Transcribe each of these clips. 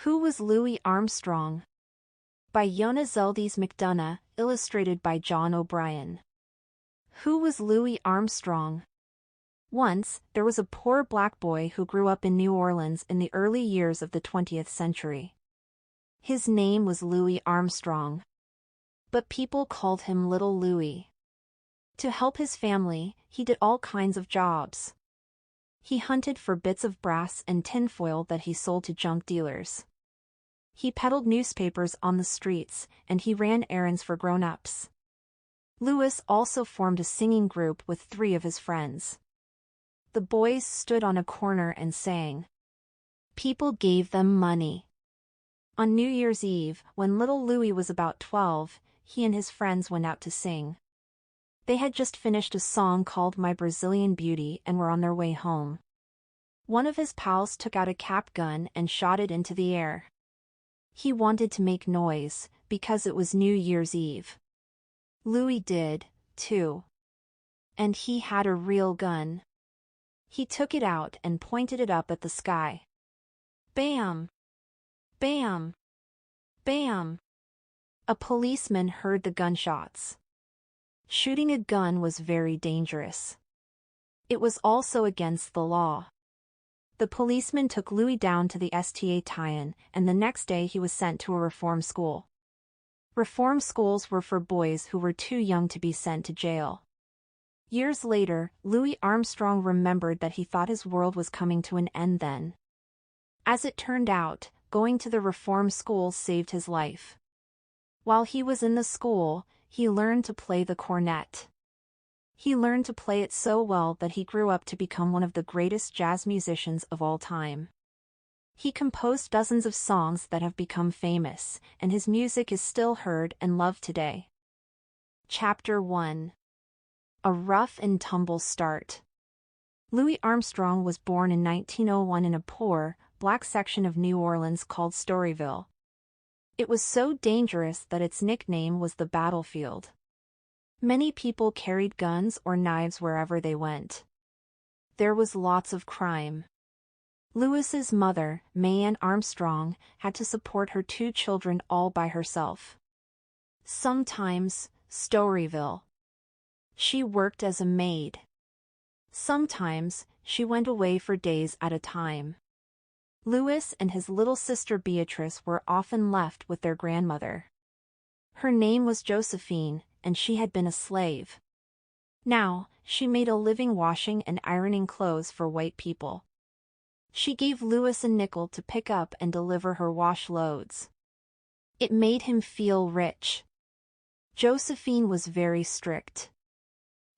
Who was Louis Armstrong? By Yona Zeldys McDonough, illustrated by John O'Brien. Who was Louis Armstrong? Once, there was a poor black boy who grew up in New Orleans in the early years of the 20th century. His name was Louis Armstrong. But people called him Little Louis. To help his family, he did all kinds of jobs. He hunted for bits of brass and tinfoil that he sold to junk dealers. He peddled newspapers on the streets, and he ran errands for grown-ups. Louis also formed a singing group with 3 of his friends. The boys stood on a corner and sang. People gave them money. On New Year's Eve, when little Louis was about 12, he and his friends went out to sing. They had just finished a song called My Brazilian Beauty and were on their way home. One of his pals took out a cap gun and shot it into the air. He wanted to make noise, because it was New Year's Eve. Louis did, too. And he had a real gun. He took it out and pointed it up at the sky. Bam! Bam! Bam! A policeman heard the gunshots. Shooting a gun was very dangerous. It was also against the law. The policeman took Louis down to the STA tie-in, and the next day he was sent to a reform school. Reform schools were for boys who were too young to be sent to jail. Years later, Louis Armstrong remembered that he thought his world was coming to an end then. As it turned out, going to the reform school saved his life. While he was in the school, he learned to play the cornet. He learned to play it so well that he grew up to become one of the greatest jazz musicians of all time. He composed dozens of songs that have become famous, and his music is still heard and loved today. Chapter 1. A rough and tumble start. Louis Armstrong was born in 1901 in a poor, black section of New Orleans called Storyville. It was so dangerous that its nickname was the battlefield. Many people carried guns or knives wherever they went. There was lots of crime. Louis's mother, Mayanne Armstrong, had to support her 2 children all by herself. Sometimes, Storyville. She worked as a maid. Sometimes, she went away for days at a time. Louis and his little sister Beatrice were often left with their grandmother. Her name was Josephine, and she had been a slave. Now, she made a living washing and ironing clothes for white people. She gave Louis a nickel to pick up and deliver her wash loads. It made him feel rich. Josephine was very strict.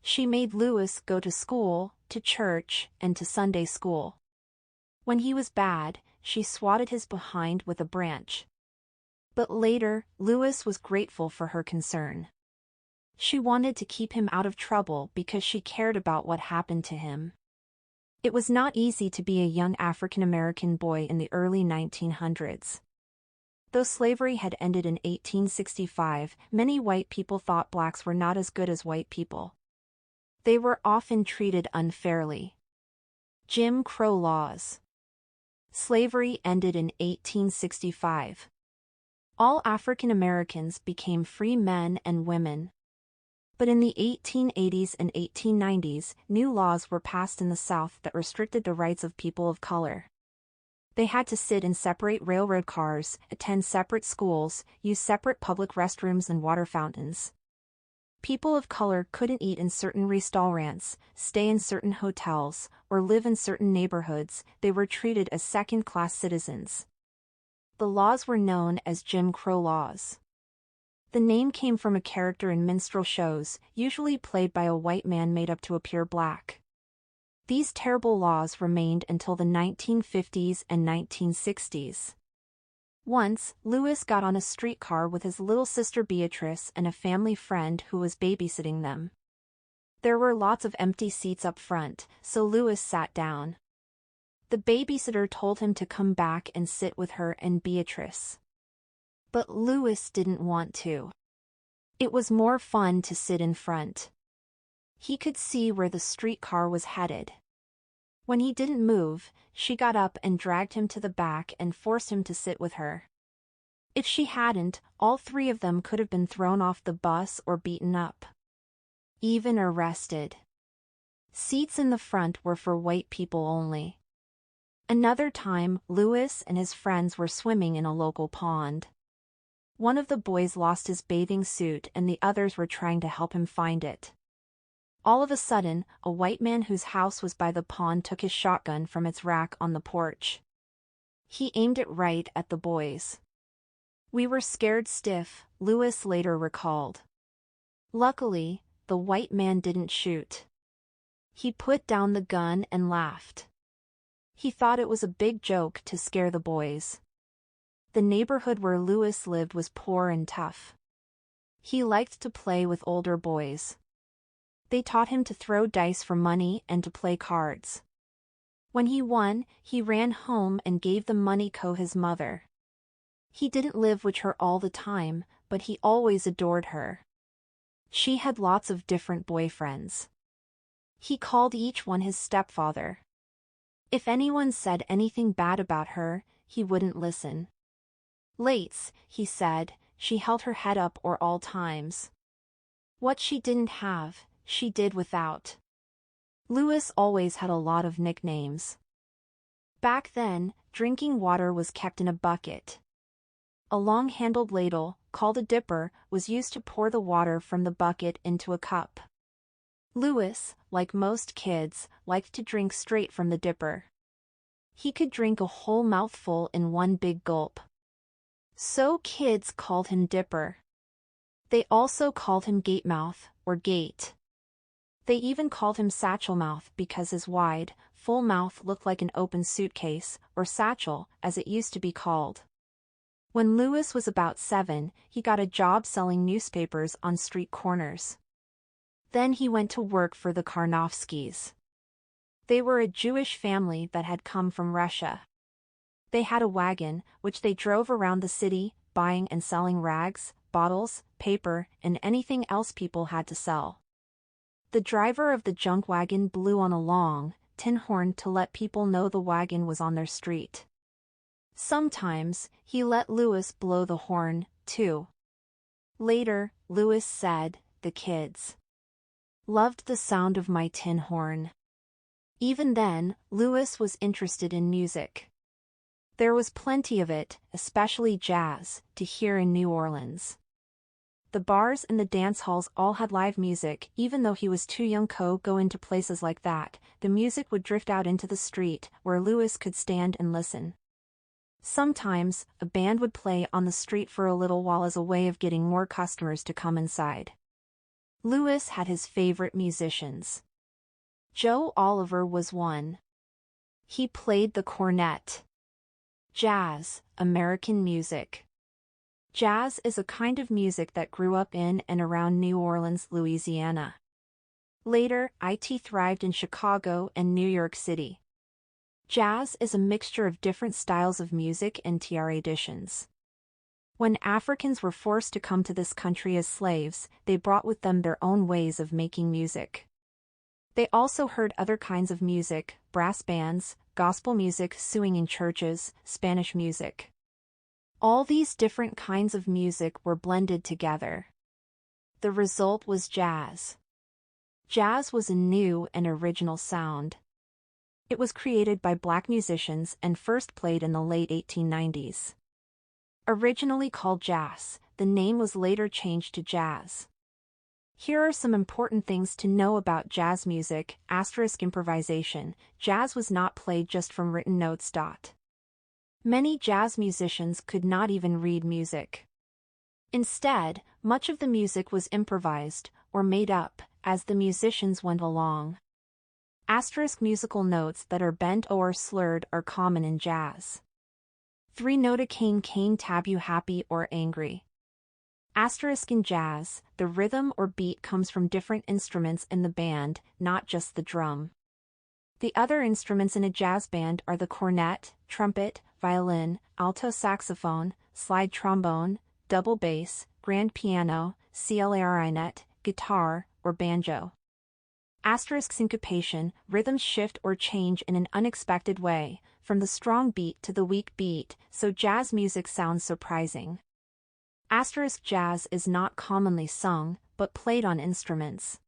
She made Louis go to school, to church, and to Sunday school. When he was bad, she swatted his behind with a branch. But later, Louis was grateful for her concern. She wanted to keep him out of trouble because she cared about what happened to him. It was not easy to be a young African-American boy in the early 1900s. Though slavery had ended in 1865, many white people thought blacks were not as good as white people. They were often treated unfairly. Jim Crow laws. Slavery ended in 1865. All African Americans became free men and women. But in the 1880s and 1890s, new laws were passed in the South that restricted the rights of people of color. They had to sit in separate railroad cars, attend separate schools, use separate public restrooms and water fountains. People of color couldn't eat in certain restaurants, stay in certain hotels, or live in certain neighborhoods. They were treated as second-class citizens. The laws were known as Jim Crow laws. The name came from a character in minstrel shows, usually played by a white man made up to appear black. These terrible laws remained until the 1950s and 1960s. Once, Louis got on a streetcar with his little sister Beatrice and a family friend who was babysitting them. There were lots of empty seats up front, so Louis sat down. The babysitter told him to come back and sit with her and Beatrice. But Louis didn't want to. It was more fun to sit in front. He could see where the streetcar was headed. When he didn't move, she got up and dragged him to the back and forced him to sit with her. If she hadn't, all three of them could have been thrown off the bus or beaten up. Even arrested. Seats in the front were for white people only. Another time, Louis and his friends were swimming in a local pond. One of the boys lost his bathing suit and the others were trying to help him find it. All of a sudden, a white man whose house was by the pond took his shotgun from its rack on the porch. He aimed it right at the boys. We were scared stiff, Louis later recalled. Luckily, the white man didn't shoot. He put down the gun and laughed. He thought it was a big joke to scare the boys. The neighborhood where Louis lived was poor and tough. He liked to play with older boys. They taught him to throw dice for money and to play cards. When he won, he ran home and gave the money to his mother. He didn't live with her all the time, but he always adored her. She had lots of different boyfriends. He called each one his stepfather. If anyone said anything bad about her, he wouldn't listen. Lates, he said, she held her head up or all times. What she didn't have, she did without. Louis always had a lot of nicknames. Back then, drinking water was kept in a bucket. A long-handled ladle, called a dipper, was used to pour the water from the bucket into a cup. Louis, like most kids, liked to drink straight from the dipper. He could drink a whole mouthful in one big gulp. So kids called him Dipper. They also called him Gatemouth, or Gate. They even called him Satchelmouth because his wide, full mouth looked like an open suitcase, or satchel, as it used to be called. When Louis was about 7, he got a job selling newspapers on street corners. Then he went to work for the Karnofskys. They were a Jewish family that had come from Russia. They had a wagon, which they drove around the city, buying and selling rags, bottles, paper, and anything else people had to sell. The driver of the junk wagon blew on a long, tin horn to let people know the wagon was on their street. Sometimes, he let Louis blow the horn, too. Later, Louis said, "The kids loved the sound of my tin horn." Even then, Louis was interested in music. There was plenty of it, especially jazz, to hear in New Orleans. The bars and the dance halls all had live music. Even though he was too young to go into places like that, the music would drift out into the street, where Louis could stand and listen. Sometimes, a band would play on the street for a little while as a way of getting more customers to come inside. Louis had his favorite musicians. Joe Oliver was one. He played the cornet. Jazz, American music. Jazz is a kind of music that grew up in and around New Orleans, Louisiana. Later, it thrived in Chicago and New York City. Jazz is a mixture of different styles of music and traditions. When Africans were forced to come to this country as slaves, they brought with them their own ways of making music. They also heard other kinds of music, brass bands, gospel music, singing in churches, Spanish music. All these different kinds of music were blended together. The result was jazz. Jazz was a new and original sound. It was created by black musicians and first played in the late 1890s. Originally called jazz, the name was later changed to jazz. Here are some important things to know about jazz music. * improvisation. Jazz was not played just from written notes. Many jazz musicians could not even read music. Instead, much of the music was improvised, or made up, as the musicians went along. Musical notes that are bent or slurred are common in jazz. 3-note cane tabu happy or angry. In jazz, the rhythm or beat comes from different instruments in the band, not just the drum. The other instruments in a jazz band are the cornet, trumpet, violin, alto saxophone, slide trombone, double bass, grand piano, clarinet, guitar, or banjo. Asterisk syncopation, rhythms shift or change in an unexpected way, from the strong beat to the weak beat, so jazz music sounds surprising. Asterisk jazz is not commonly sung, but played on instruments.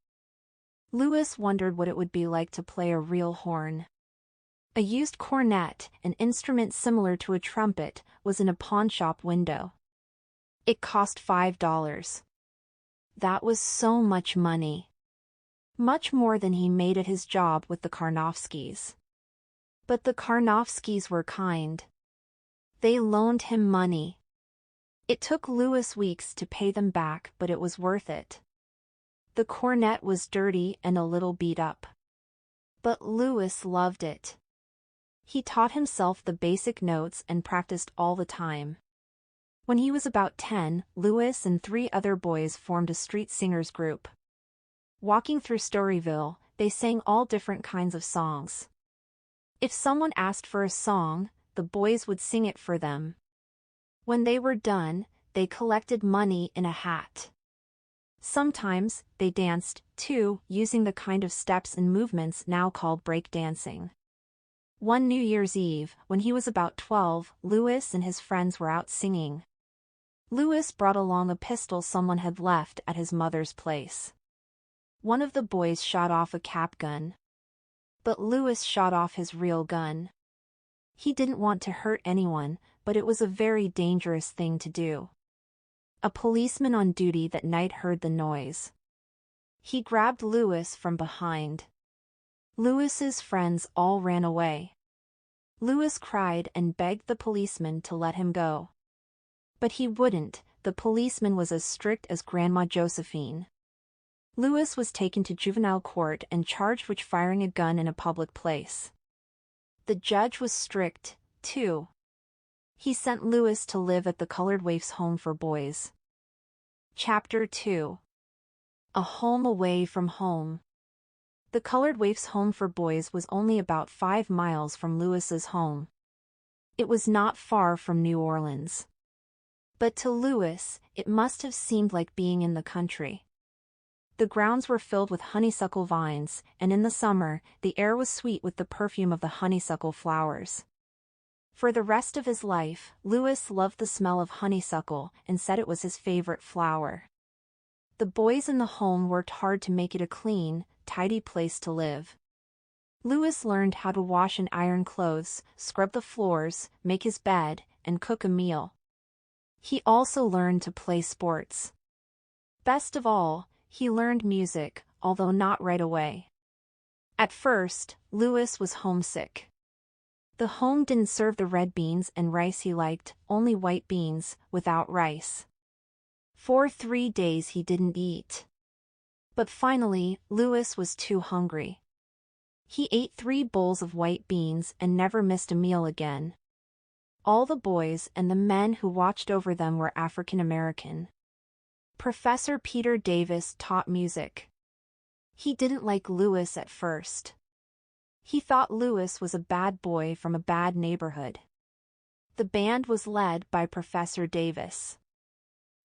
Lewis wondered what it would be like to play a real horn. A used cornet, an instrument similar to a trumpet, was in a pawnshop window. It cost $5. That was so much money. Much more than he made at his job with the Karnofskys. But the Karnofskys were kind. They loaned him money. It took Lewis weeks to pay them back, but it was worth it. The cornet was dirty and a little beat up. But Lewis loved it. He taught himself the basic notes and practiced all the time. When he was about 10, Lewis and 3 other boys formed a street singers group. Walking through Storyville, they sang all different kinds of songs. If someone asked for a song, the boys would sing it for them. When they were done, they collected money in a hat. Sometimes, they danced, too, using the kind of steps and movements now called breakdancing. One New Year's Eve, when he was about 12, Lewis and his friends were out singing. Lewis brought along a pistol someone had left at his mother's place. One of the boys shot off a cap gun. But Lewis shot off his real gun. He didn't want to hurt anyone, but it was a very dangerous thing to do. A policeman on duty that night heard the noise. He grabbed Lewis from behind. Lewis's friends all ran away. Lewis cried and begged the policeman to let him go. But he wouldn't. The policeman was as strict as Grandma Josephine. Lewis was taken to juvenile court and charged with firing a gun in a public place. The judge was strict, too. He sent Lewis to live at the Colored Waif's home for boys. Chapter 2. A Home Away from Home. The Colored Waif's home for boys was only about 5 miles from Lewis's home. It was not far from New Orleans. But to Lewis, it must have seemed like being in the country. The grounds were filled with honeysuckle vines, and in the summer, the air was sweet with the perfume of the honeysuckle flowers. For the rest of his life, Lewis loved the smell of honeysuckle and said it was his favorite flower. The boys in the home worked hard to make it a clean, tidy place to live. Lewis learned how to wash and iron clothes, scrub the floors, make his bed, and cook a meal. He also learned to play sports. Best of all, he learned music, although not right away. At first, Lewis was homesick. The home didn't serve the red beans and rice he liked, only white beans, without rice. For 3 days he didn't eat. But finally, Lewis was too hungry. He ate 3 bowls of white beans and never missed a meal again. All the boys and the men who watched over them were African American. Professor Peter Davis taught music. He didn't like Lewis at first. He thought Lewis was a bad boy from a bad neighborhood. The band was led by Professor Davis.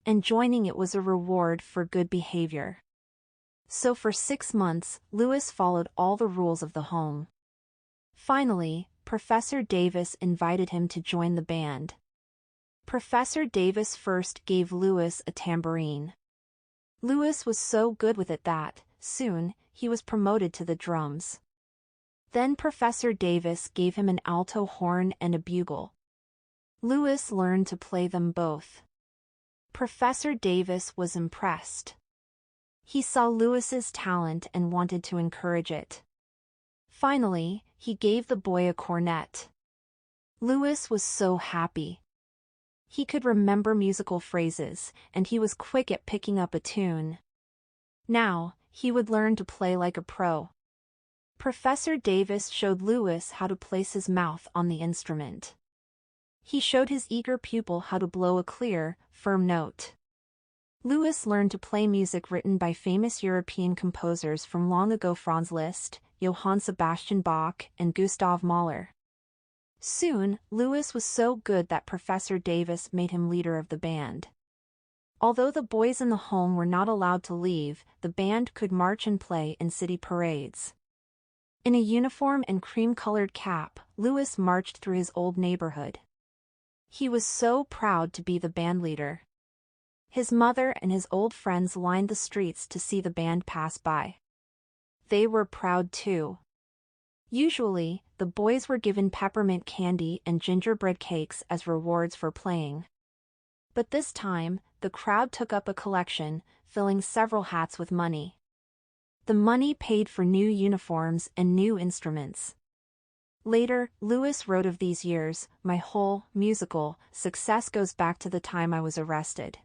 And joining it was a reward for good behavior. So for 6 months, Lewis followed all the rules of the home. Finally, Professor Davis invited him to join the band. Professor Davis first gave Lewis a tambourine. Lewis was so good with it that, soon, he was promoted to the drums. Then Professor Davis gave him an alto horn and a bugle. Lewis learned to play them both. Professor Davis was impressed. He saw Lewis's talent and wanted to encourage it. Finally, he gave the boy a cornet. Lewis was so happy. He could remember musical phrases, and he was quick at picking up a tune. Now, he would learn to play like a pro. Professor Davis showed Lewis how to place his mouth on the instrument. He showed his eager pupil how to blow a clear, firm note. Lewis learned to play music written by famous European composers from long ago: Franz Liszt, Johann Sebastian Bach, and Gustav Mahler. Soon, Lewis was so good that Professor Davis made him leader of the band. Although the boys in the home were not allowed to leave, the band could march and play in city parades. In a uniform and cream-colored cap, Louis marched through his old neighborhood. He was so proud to be the bandleader. His mother and his old friends lined the streets to see the band pass by. They were proud too. Usually, the boys were given peppermint candy and gingerbread cakes as rewards for playing. But this time, the crowd took up a collection, filling several hats with money. The money paid for new uniforms and new instruments. Later, Louis wrote of these years, "My whole musical success goes back to the time I was arrested.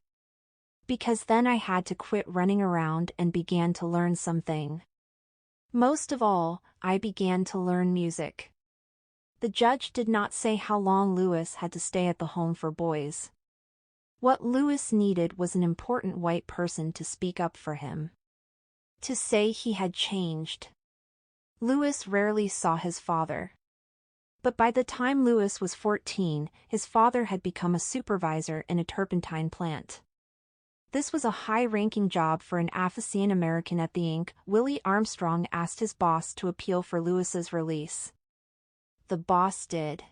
Because then I had to quit running around and began to learn something. Most of all, I began to learn music." The judge did not say how long Louis had to stay at the home for boys. What Louis needed was an important white person to speak up for him. To say he had changed. Louis rarely saw his father. But by the time Louis was 14, his father had become a supervisor in a turpentine plant. This was a high-ranking job for an African-American at the Inc. Willie Armstrong asked his boss to appeal for Louis's release. The boss did.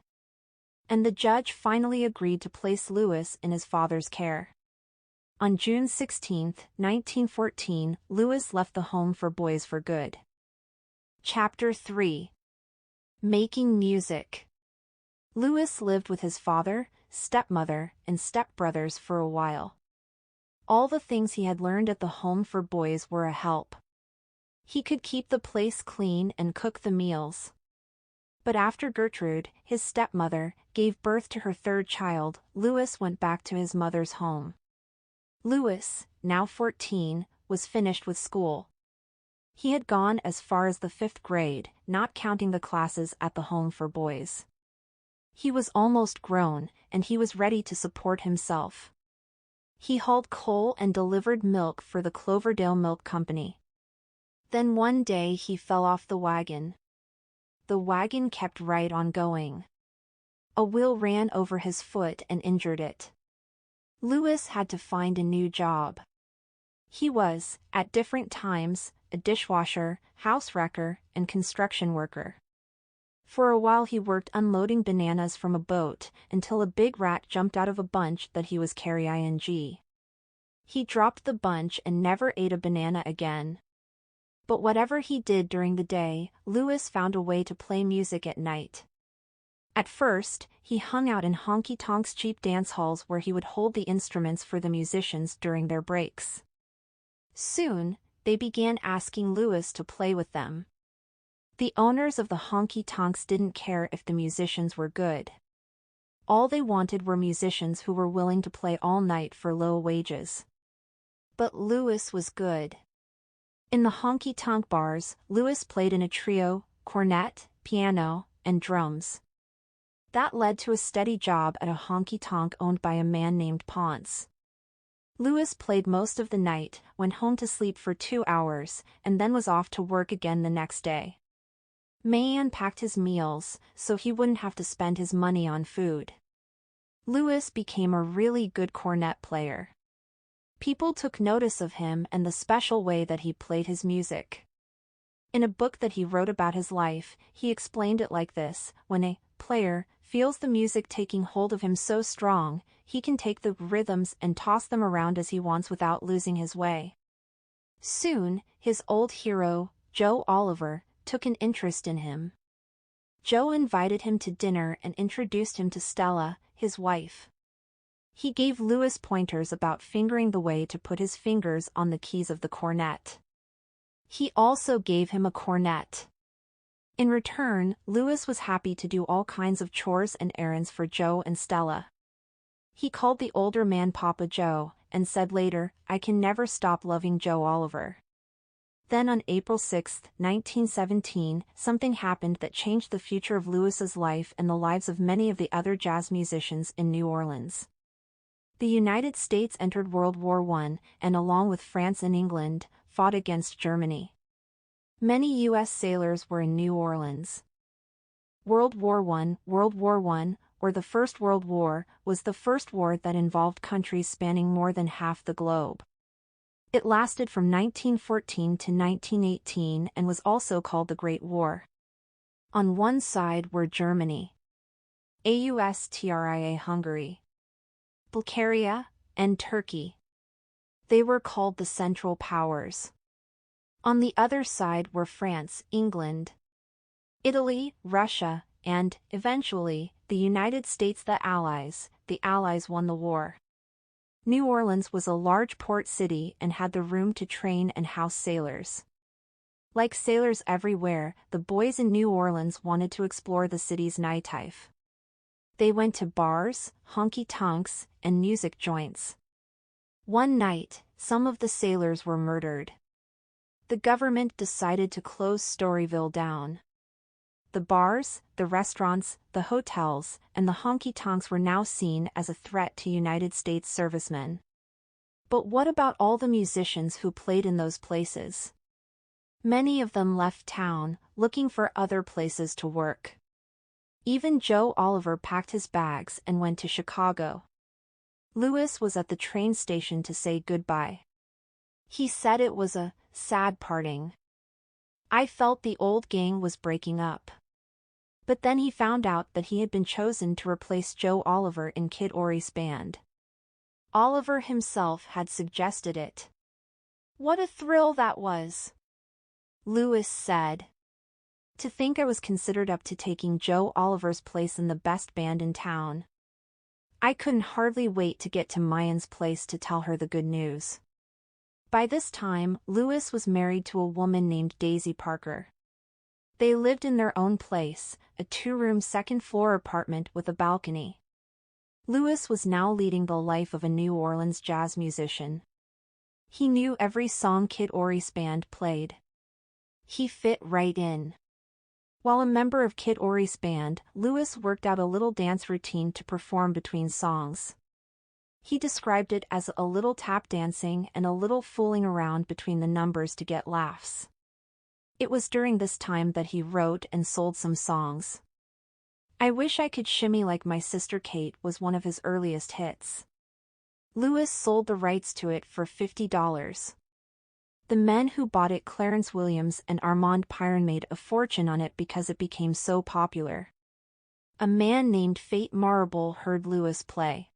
And the judge finally agreed to place Louis in his father's care. On June 16, 1914, Louis left the home for boys for good. Chapter 3. Making Music. Louis lived with his father, stepmother, and stepbrothers for a while. All the things he had learned at the home for boys were a help. He could keep the place clean and cook the meals. But after Gertrude, his stepmother, gave birth to her third child, Louis went back to his mother's home. Louis, now 14, was finished with school. He had gone as far as the 5th grade, not counting the classes at the home for boys. He was almost grown, and he was ready to support himself. He hauled coal and delivered milk for the Cloverdale Milk Company. Then one day he fell off the wagon. The wagon kept right on going. A wheel ran over his foot and injured it. Louis had to find a new job. He was, at different times, a dishwasher, house wrecker, and construction worker. For a while he worked unloading bananas from a boat, until a big rat jumped out of a bunch that he was carrying. He dropped the bunch and never ate a banana again. But whatever he did during the day, Louis found a way to play music at night. At first, he hung out in honky-tonks cheap dance halls where he would hold the instruments for the musicians during their breaks. Soon, they began asking Louis to play with them. The owners of the honky-tonks didn't care if the musicians were good. All they wanted were musicians who were willing to play all night for low wages. But Louis was good. In the honky-tonk bars, Louis played in a trio, cornet, piano, and drums. That led to a steady job at a honky-tonk owned by a man named Ponce. Louis played most of the night, went home to sleep for 2 hours, and then was off to work again the next day. Man packed his meals, so he wouldn't have to spend his money on food. Louis became a really good cornet player. People took notice of him and the special way that he played his music. In a book that he wrote about his life, he explained it like this: when a player feels the music taking hold of him so strong, he can take the rhythms and toss them around as he wants without losing his way. Soon, his old hero, Joe Oliver, took an interest in him. Joe invited him to dinner and introduced him to Stella, his wife. He gave Louis pointers about fingering the way to put his fingers on the keys of the cornet. He also gave him a cornet. In return, Louis was happy to do all kinds of chores and errands for Joe and Stella. He called the older man Papa Joe, and said later, "I can never stop loving Joe Oliver." Then on April 6, 1917, something happened that changed the future of Louis's life and the lives of many of the other jazz musicians in New Orleans. The United States entered World War I, and along with France and England, fought against Germany. Many U.S. sailors were in New Orleans. World War I, or the First World War, was the first war that involved countries spanning more than half the globe. It lasted from 1914 to 1918 and was also called the Great War. On one side were Germany, Austria Hungary, Bulgaria, and Turkey. They were called the Central Powers. On the other side were France, England, Italy, Russia, and, eventually, the United States. The Allies won the war. New Orleans was a large port city and had the room to train and house sailors. Like sailors everywhere, the boys in New Orleans wanted to explore the city's nightlife. They went to bars, honky-tonks, and music joints. One night, some of the sailors were murdered. The government decided to close Storyville down. The bars, the restaurants, the hotels, and the honky-tonks were now seen as a threat to United States servicemen. But what about all the musicians who played in those places? Many of them left town, looking for other places to work. Even Joe Oliver packed his bags and went to Chicago. Louis was at the train station to say goodbye. He said it was a sad parting. I felt the old gang was breaking up. But then he found out that he had been chosen to replace Joe Oliver in Kid Ory's band. Oliver himself had suggested it. What a thrill that was! Louis said. To think I was considered up to taking Joe Oliver's place in the best band in town. I couldn't hardly wait to get to Mayan's place to tell her the good news. By this time, Louis was married to a woman named Daisy Parker. They lived in their own place, a two-room second-floor apartment with a balcony. Louis was now leading the life of a New Orleans jazz musician. He knew every song Kid Ory's band played. He fit right in. While a member of Kid Ory's band, Louis worked out a little dance routine to perform between songs. He described it as a little tap dancing and a little fooling around between the numbers to get laughs. It was during this time that he wrote and sold some songs. I Wish I Could Shimmy Like My Sister Kate was one of his earliest hits. Louis sold the rights to it for $50. The men who bought it, Clarence Williams and Armand Piron, made a fortune on it because it became so popular. A man named Fate Marable heard Louis play.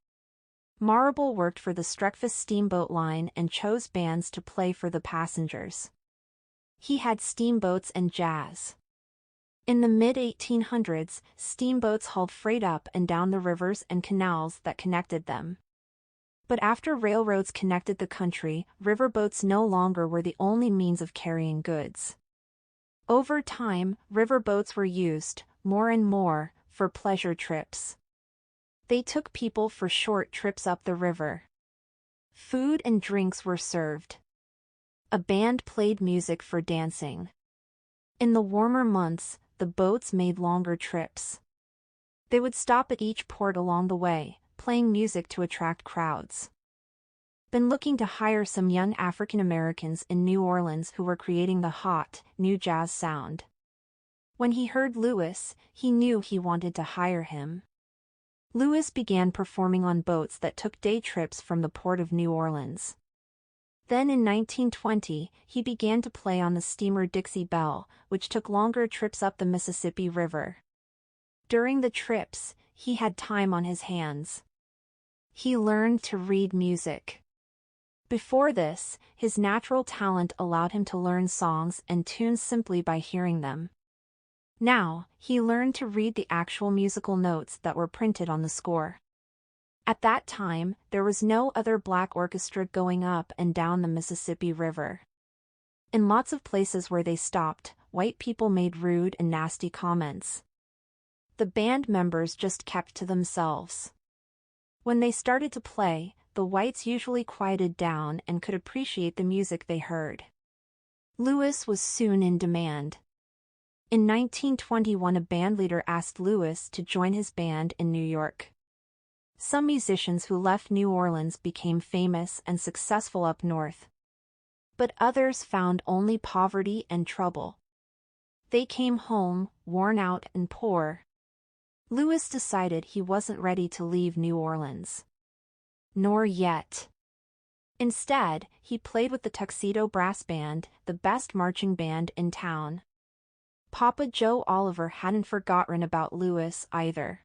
Marable worked for the Streckfus steamboat line and chose bands to play for the passengers. He had steamboats and jazz. In the mid-1800s, steamboats hauled freight up and down the rivers and canals that connected them. But after railroads connected the country, riverboats no longer were the only means of carrying goods. Over time, riverboats were used, more and more, for pleasure trips. They took people for short trips up the river. Food and drinks were served. A band played music for dancing. In the warmer months, the boats made longer trips. They would stop at each port along the way, playing music to attract crowds. Been looking to hire some young African Americans in New Orleans who were creating the hot, new jazz sound. When he heard Louis, he knew he wanted to hire him. Louis began performing on boats that took day trips from the port of New Orleans. Then in 1920, he began to play on the steamer Dixie Belle, which took longer trips up the Mississippi River. During the trips, he had time on his hands. He learned to read music. Before this, his natural talent allowed him to learn songs and tunes simply by hearing them. Now, he learned to read the actual musical notes that were printed on the score. At that time, there was no other black orchestra going up and down the Mississippi River. In lots of places where they stopped, white people made rude and nasty comments. The band members just kept to themselves. When they started to play, the whites usually quieted down and could appreciate the music they heard. Louis was soon in demand. In 1921, a bandleader asked Louis to join his band in New York. Some musicians who left New Orleans became famous and successful up north. But others found only poverty and trouble. They came home, worn out and poor. Louis decided he wasn't ready to leave New Orleans. Nor yet. Instead, he played with the Tuxedo Brass Band, the best marching band in town. Papa Joe Oliver hadn't forgotten about Louis either.